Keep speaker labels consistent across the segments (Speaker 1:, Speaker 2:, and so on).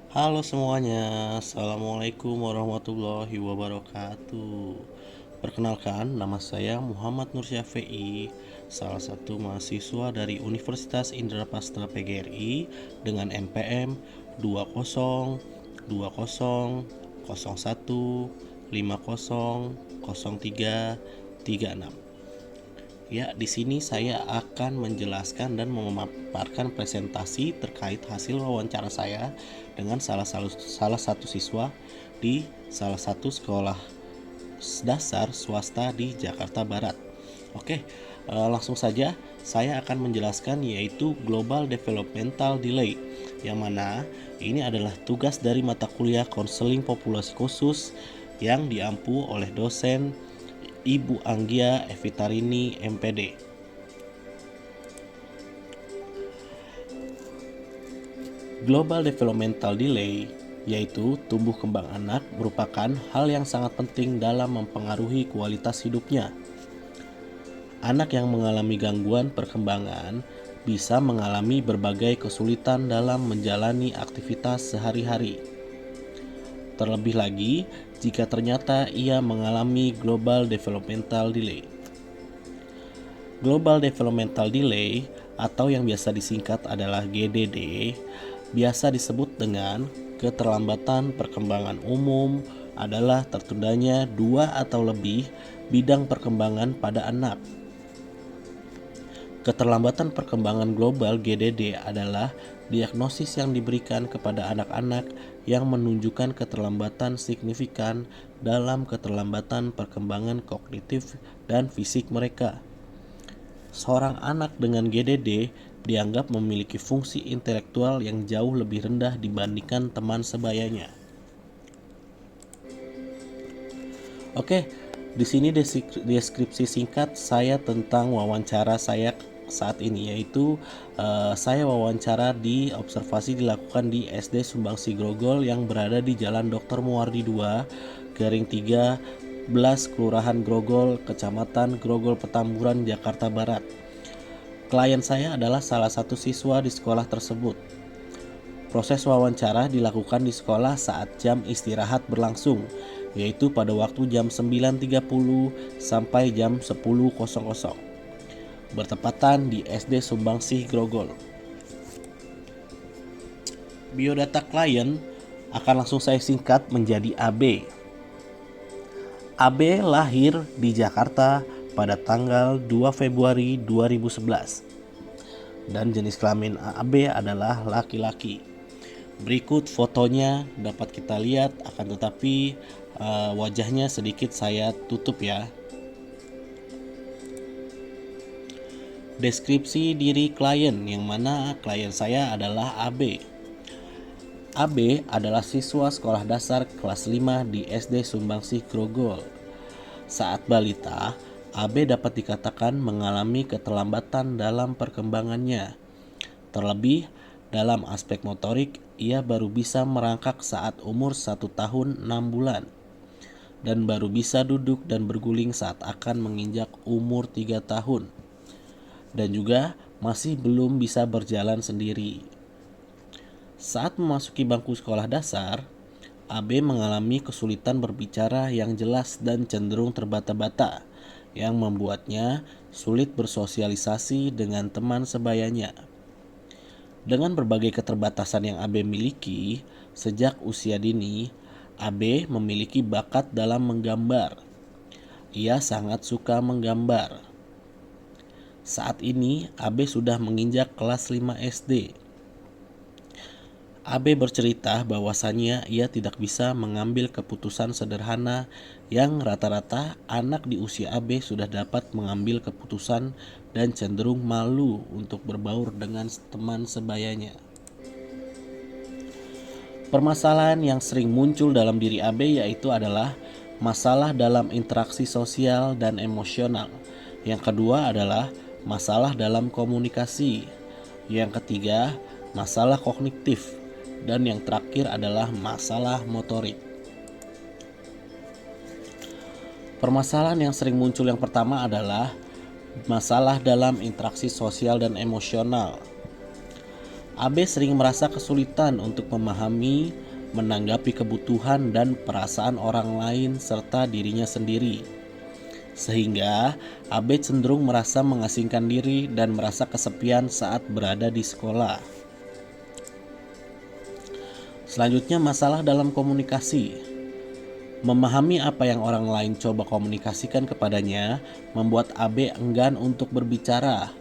Speaker 1: Halo semuanya, Assalamualaikum warahmatullahi wabarakatuh. Perkenalkan, nama saya Muhammad Nur Syafi'i, salah satu mahasiswa dari Universitas Indrapasta PGRI dengan NPM 2020015036. Ya, di sini saya akan menjelaskan dan memaparkan presentasi terkait hasil wawancara saya dengan salah satu siswa di salah satu sekolah dasar swasta di Jakarta Barat. Oke, langsung saja saya akan menjelaskan yaitu Global Developmental Delay, yang mana ini adalah tugas dari mata kuliah konseling populasi khusus yang diampu oleh dosen Ibu Anggia Evitarini MPD. Global Developmental Delay, yaitu tumbuh kembang anak, merupakan hal yang sangat penting dalam mempengaruhi kualitas hidupnya. Anak yang mengalami gangguan perkembangan bisa mengalami berbagai kesulitan dalam menjalani aktivitas sehari-hari. Terlebih lagi jika ternyata ia mengalami Global Developmental Delay. Global Developmental Delay atau yang biasa disingkat adalah GDD, biasa disebut dengan keterlambatan perkembangan umum, adalah tertundanya 2 atau lebih bidang perkembangan pada anak. Keterlambatan perkembangan global GDD adalah diagnosis yang diberikan kepada anak-anak yang menunjukkan keterlambatan signifikan dalam keterlambatan perkembangan kognitif dan fisik mereka. Seorang anak dengan GDD dianggap memiliki fungsi intelektual yang jauh lebih rendah dibandingkan teman sebayanya. Oke, di sini deskripsi singkat saya tentang wawancara saya saat ini, yaitu saya wawancara di observasi dilakukan di SD Sumbangsi Grogol yang berada di Jalan Dr. Muwardi 2, Garing 13, Kelurahan Grogol, Kecamatan Grogol Petamburan, Jakarta Barat. Klien saya adalah salah satu siswa di sekolah tersebut. Proses wawancara dilakukan di sekolah saat jam istirahat berlangsung, yaitu pada waktu jam 9.30 sampai jam 10.00, bertepatan di SD Sumbangsih Grogol. Biodata klien akan langsung saya singkat menjadi AB. AB lahir di Jakarta pada tanggal 2 Februari 2011 dan jenis kelamin AB adalah laki-laki. Berikut fotonya dapat kita lihat, akan tetapi wajahnya sedikit saya tutup ya. Deskripsi diri klien, yang mana klien saya adalah AB. AB adalah siswa sekolah dasar kelas 5 di SD Sumbangsih Grogol. Saat balita, AB dapat dikatakan mengalami keterlambatan dalam perkembangannya. Terlebih dalam aspek motorik, ia baru bisa merangkak saat umur 1 tahun 6 bulan dan baru bisa duduk dan berguling saat akan menginjak umur 3 tahun dan juga masih belum bisa berjalan sendiri. Saat memasuki bangku sekolah dasar, AB mengalami kesulitan berbicara yang jelas dan cenderung terbata-bata yang membuatnya sulit bersosialisasi dengan teman sebayanya. Dengan berbagai keterbatasan yang AB miliki, sejak usia dini, AB memiliki bakat dalam menggambar. Ia sangat suka menggambar. Saat ini, AB sudah menginjak kelas 5 SD. AB bercerita bahwasannya ia tidak bisa mengambil keputusan sederhana yang rata-rata anak di usia AB sudah dapat mengambil keputusan dan cenderung malu untuk berbaur dengan teman sebayanya. Permasalahan yang sering muncul dalam diri AB yaitu adalah masalah dalam interaksi sosial dan emosional. Yang kedua adalah masalah dalam komunikasi. Yang ketiga, masalah kognitif. Dan yang terakhir adalah masalah motorik. Permasalahan yang sering muncul yang pertama adalah masalah dalam interaksi sosial dan emosional. AB sering merasa kesulitan untuk memahami, menanggapi kebutuhan dan perasaan orang lain serta dirinya sendiri. Sehingga AB cenderung merasa mengasingkan diri dan merasa kesepian saat berada di sekolah. Selanjutnya, masalah dalam komunikasi. Memahami apa yang orang lain coba komunikasikan kepadanya membuat AB enggan untuk berbicara.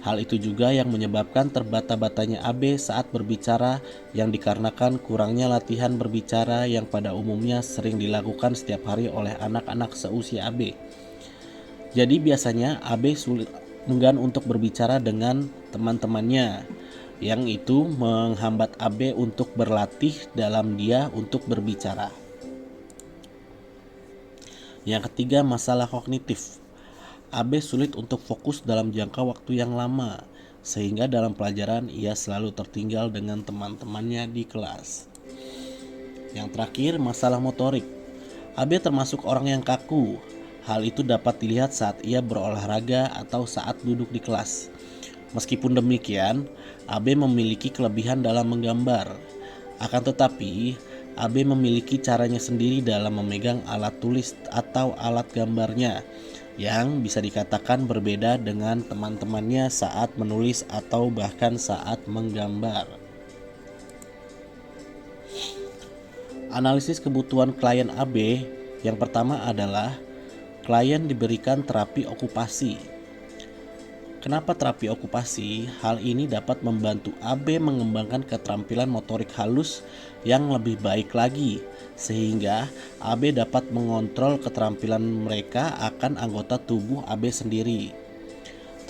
Speaker 1: Hal itu juga yang menyebabkan terbata-batanya AB saat berbicara, yang dikarenakan kurangnya latihan berbicara yang pada umumnya sering dilakukan setiap hari oleh anak-anak seusia AB. Jadi biasanya AB sulit enggan untuk berbicara dengan teman-temannya, yang itu menghambat AB untuk berlatih dalam dia untuk berbicara. Yang ketiga, masalah kognitif. AB sulit untuk fokus dalam jangka waktu yang lama, sehingga dalam pelajaran ia selalu tertinggal dengan teman-temannya di kelas. Yang terakhir, masalah motorik. AB termasuk orang yang kaku. Hal itu dapat dilihat saat ia berolahraga atau saat duduk di kelas. Meskipun demikian, AB memiliki kelebihan dalam menggambar. Akan tetapi, AB memiliki caranya sendiri dalam memegang alat tulis atau alat gambarnya, yang bisa dikatakan berbeda dengan teman-temannya saat menulis atau bahkan saat menggambar. Analisis kebutuhan klien AB. Yang pertama adalah klien diberikan terapi okupasi. Kenapa terapi okupasi? Hal ini dapat membantu AB mengembangkan keterampilan motorik halus yang lebih baik lagi, sehingga AB dapat mengontrol keterampilan mereka akan anggota tubuh AB sendiri.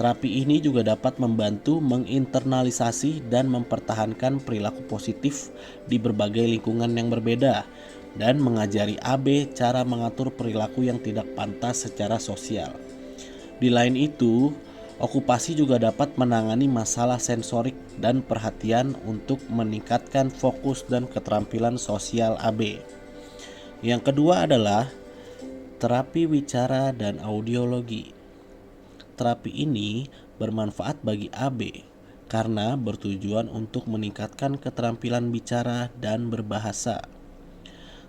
Speaker 1: Terapi ini juga dapat membantu menginternalisasi dan mempertahankan perilaku positif di berbagai lingkungan yang berbeda, dan mengajari AB cara mengatur perilaku yang tidak pantas secara sosial. Di lain itu, okupasi juga dapat menangani masalah sensorik dan perhatian untuk meningkatkan fokus dan keterampilan sosial AB. Yang kedua adalah terapi wicara dan audiologi. Terapi ini bermanfaat bagi AB karena bertujuan untuk meningkatkan keterampilan bicara dan berbahasa,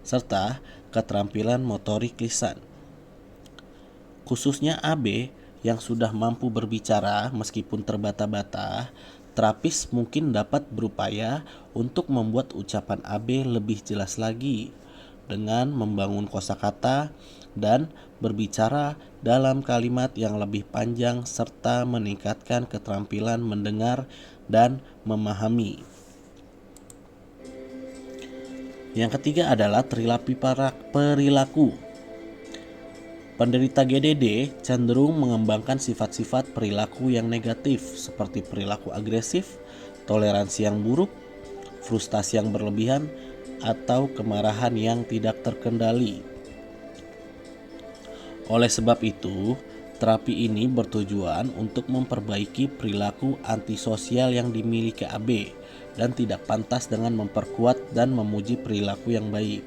Speaker 1: serta keterampilan motorik lisan. Khususnya AB yang sudah mampu berbicara meskipun terbata-bata, terapis mungkin dapat berupaya untuk membuat ucapan AB lebih jelas lagi dengan membangun kosakata dan berbicara dalam kalimat yang lebih panjang serta meningkatkan keterampilan mendengar dan memahami. Yang ketiga adalah terapi perilaku. Penderita GDD cenderung mengembangkan sifat-sifat perilaku yang negatif seperti perilaku agresif, toleransi yang buruk, frustasi yang berlebihan, atau kemarahan yang tidak terkendali. Oleh sebab itu, terapi ini bertujuan untuk memperbaiki perilaku antisosial yang dimiliki AB dan tidak pantas dengan memperkuat dan memuji perilaku yang baik.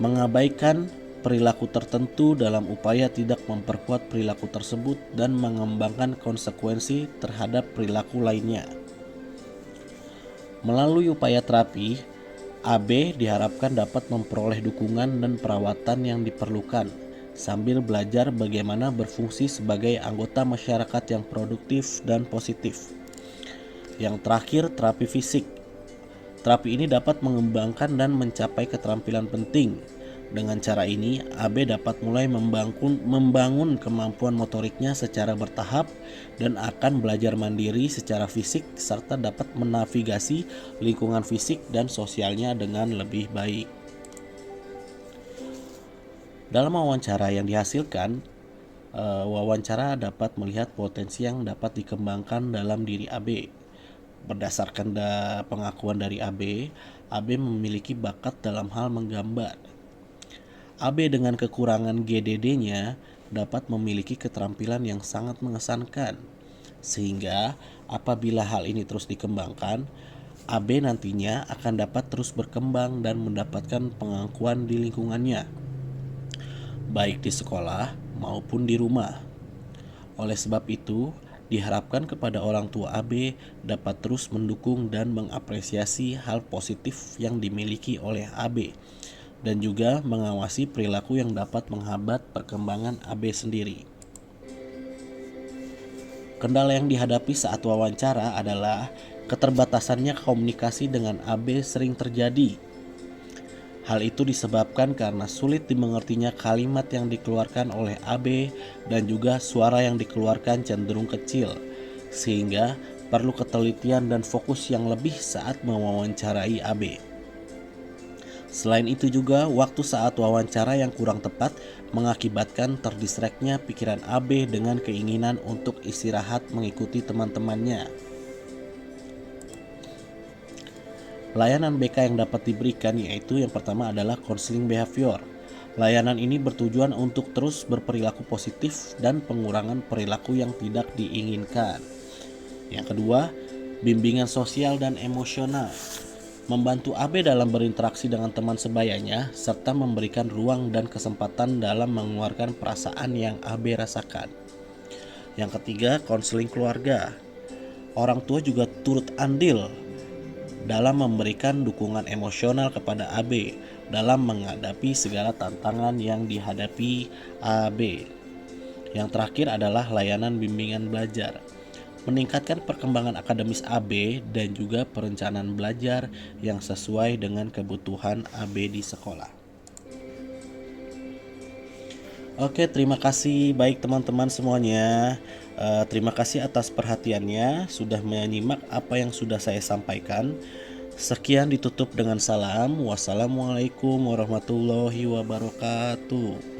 Speaker 1: Mengabaikan perilaku tertentu dalam upaya tidak memperkuat perilaku tersebut dan mengembangkan konsekuensi terhadap perilaku lainnya. Melalui upaya terapi, AB diharapkan dapat memperoleh dukungan dan perawatan yang diperlukan, sambil belajar bagaimana berfungsi sebagai anggota masyarakat yang produktif dan positif. Yang terakhir, terapi fisik. Terapi ini dapat mengembangkan dan mencapai keterampilan penting. Dengan cara ini, AB dapat mulai membangun kemampuan motoriknya secara bertahap dan akan belajar mandiri secara fisik serta dapat menavigasi lingkungan fisik dan sosialnya dengan lebih baik. Dalam wawancara yang dihasilkan, wawancara dapat melihat potensi yang dapat dikembangkan dalam diri AB. Berdasarkan pengakuan dari AB memiliki bakat dalam hal menggambar. AB dengan kekurangan GDD-nya dapat memiliki keterampilan yang sangat mengesankan, sehingga apabila hal ini terus dikembangkan, AB nantinya akan dapat terus berkembang dan mendapatkan pengakuan di lingkungannya, baik di sekolah maupun di rumah. Oleh sebab itu, Diharapkan kepada orang tua AB dapat terus mendukung dan mengapresiasi hal positif yang dimiliki oleh AB dan juga mengawasi perilaku yang dapat menghambat perkembangan AB sendiri. Kendala yang dihadapi saat wawancara adalah keterbatasannya komunikasi dengan AB sering terjadi. Hal itu disebabkan karena sulit dimengertinya kalimat yang dikeluarkan oleh AB dan juga suara yang dikeluarkan cenderung kecil, sehingga perlu ketelitian dan fokus yang lebih saat mewawancarai AB. Selain itu juga waktu saat wawancara yang kurang tepat mengakibatkan terdistraknya pikiran AB dengan keinginan untuk istirahat mengikuti teman-temannya. Layanan BK yang dapat diberikan yaitu yang pertama adalah counseling behavior. Layanan ini bertujuan untuk terus berperilaku positif dan pengurangan perilaku yang tidak diinginkan. Yang kedua, bimbingan sosial dan emosional. Membantu AB dalam berinteraksi dengan teman sebayanya serta memberikan ruang dan kesempatan dalam mengeluarkan perasaan yang AB rasakan. Yang ketiga, konseling keluarga. Orang tua juga turut andil dalam memberikan dukungan emosional kepada AB dalam menghadapi segala tantangan yang dihadapi AB. Yang terakhir adalah layanan bimbingan belajar. Meningkatkan perkembangan akademis AB dan juga perencanaan belajar yang sesuai dengan kebutuhan AB di sekolah. Oke, terima kasih baik teman-teman semuanya. Terima kasih atas perhatiannya sudah menyimak apa yang sudah saya sampaikan. Sekian, ditutup dengan salam. Wassalamualaikum warahmatullahi wabarakatuh.